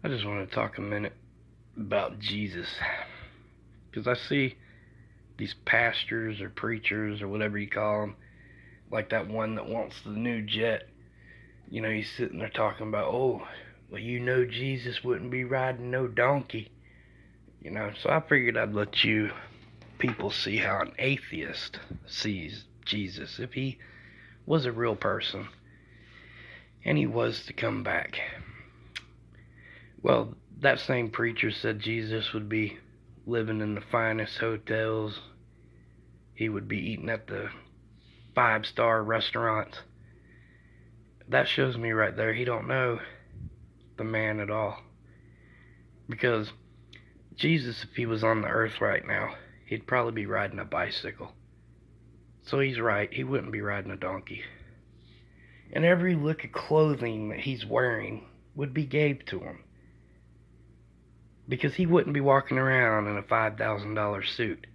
I just want to talk a minute about Jesus. Because I see these pastors or preachers or whatever you call them, like that one that wants the new jet. He's sitting there talking about, oh, well, Jesus wouldn't be riding no donkey. So I figured I'd let you people see how an atheist sees Jesus if he was a real person and he was to come back. Well, that same preacher said Jesus would be living in the finest hotels. He would be eating at the 5-star restaurants. That shows me right there he don't know the man at all. Because Jesus, if he was on the earth right now, he'd probably be riding a bicycle. So he's right, he wouldn't be riding a donkey. And every lick of clothing that he's wearing would be gave to him. Because he wouldn't be walking around in a $5,000 suit,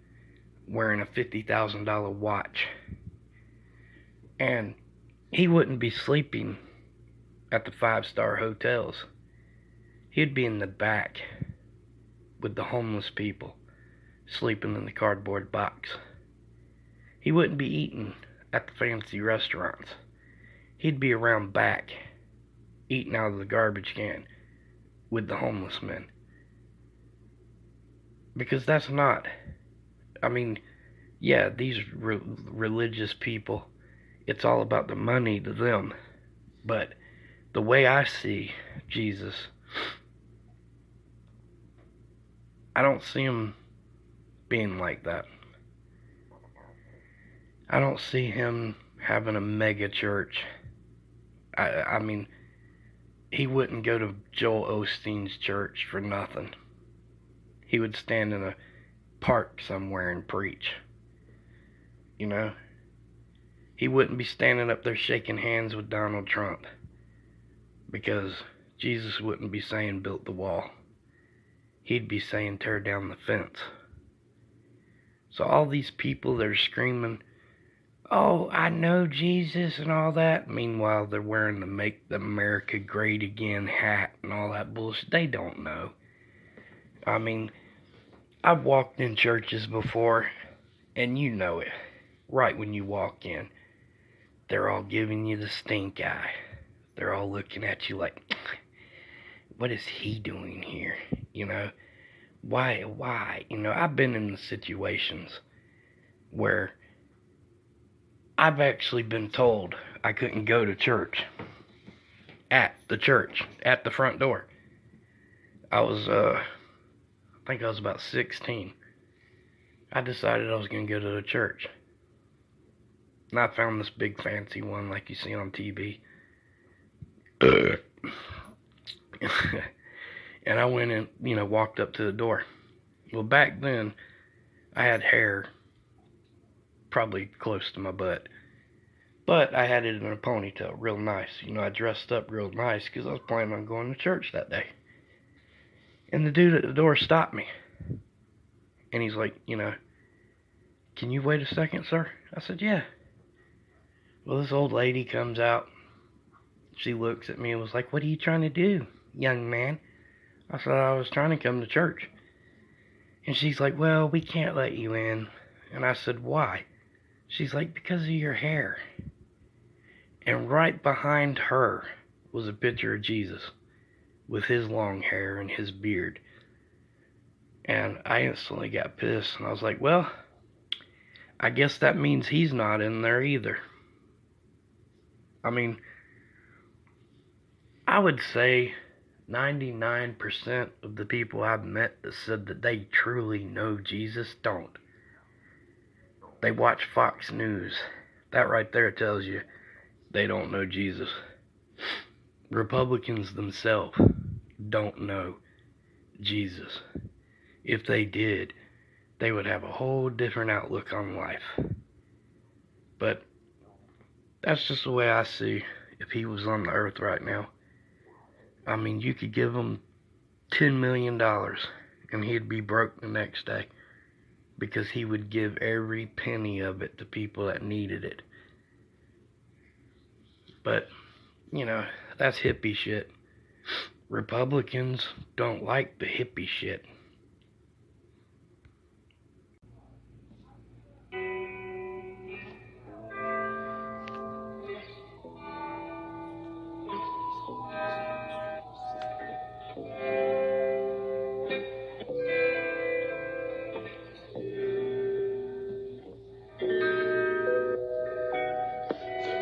wearing a $50,000 watch. And he wouldn't be sleeping at the 5-star hotels. He'd be in the back with the homeless people, sleeping in the cardboard box. He wouldn't be eating at the fancy restaurants. He'd be around back, eating out of the garbage can with the homeless men. Because that's not, these religious people, it's all about the money to them. But the way I see Jesus, I don't see him being like that. I don't see him having a mega church. He wouldn't go to Joel Osteen's church for nothing. He would stand in a park somewhere and preach. He wouldn't be standing up there shaking hands with Donald Trump. Because Jesus wouldn't be saying build the wall. He'd be saying tear down the fence. So all these people that are screaming, oh, I know Jesus and all that. Meanwhile, they're wearing the Make America Great Again hat and all that bullshit. They don't know. I've walked in churches before, and you know it. Right when you walk in, they're all giving you the stink eye. They're all looking at you like, what is he doing here? Why? I've been in the situations where I've actually been told I couldn't go to church. At the front door. I think I was about 16. I decided I was going to go to the church. And I found this big fancy one like you see on TV. And I went and, walked up to the door. Well, back then, I had hair probably close to my butt. But I had it in a ponytail, real nice. I dressed up real nice because I was planning on going to church that day. And the dude at the door stopped me. And he's like, can you wait a second, sir? I said, yeah. Well, this old lady comes out. She looks at me and was like, what are you trying to do, young man? I said, I was trying to come to church. And she's like, well, we can't let you in. And I said, why? She's like, because of your hair. And right behind her was a picture of Jesus with his long hair and his beard. And I instantly got pissed. And I was like, well, I guess that means he's not in there either. I would say 99% of the people I've met that said that they truly know Jesus don't. They watch Fox News. That right there tells you they don't know Jesus. Republicans themselves don't know Jesus. If they did, they would have a whole different outlook on life. But that's just the way I see if he was on the earth right now. You could give him $10 million and he'd be broke the next day because he would give every penny of it to people that needed it. But, that's hippie shit. Republicans don't like the hippie shit.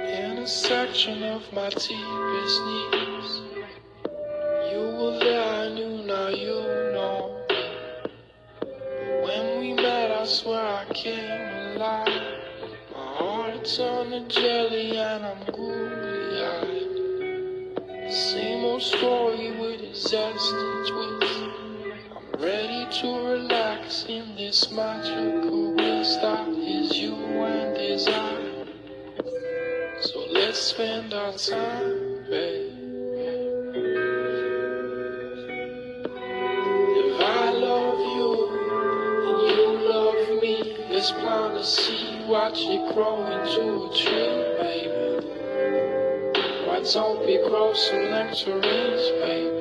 Intersection of my deepest needs. You were there, I knew, now you know. When we met, I swear I came alive. My heart turned to jelly and I'm googly-eyed. Same old story with a zesty twist. I'm ready to relax in this magical bliss that is you and is I. So let's spend our time, babe. If I love you and you love me, let's plant a seed, watch it grow into a tree, baby. Why don't we grow some nectarines, baby?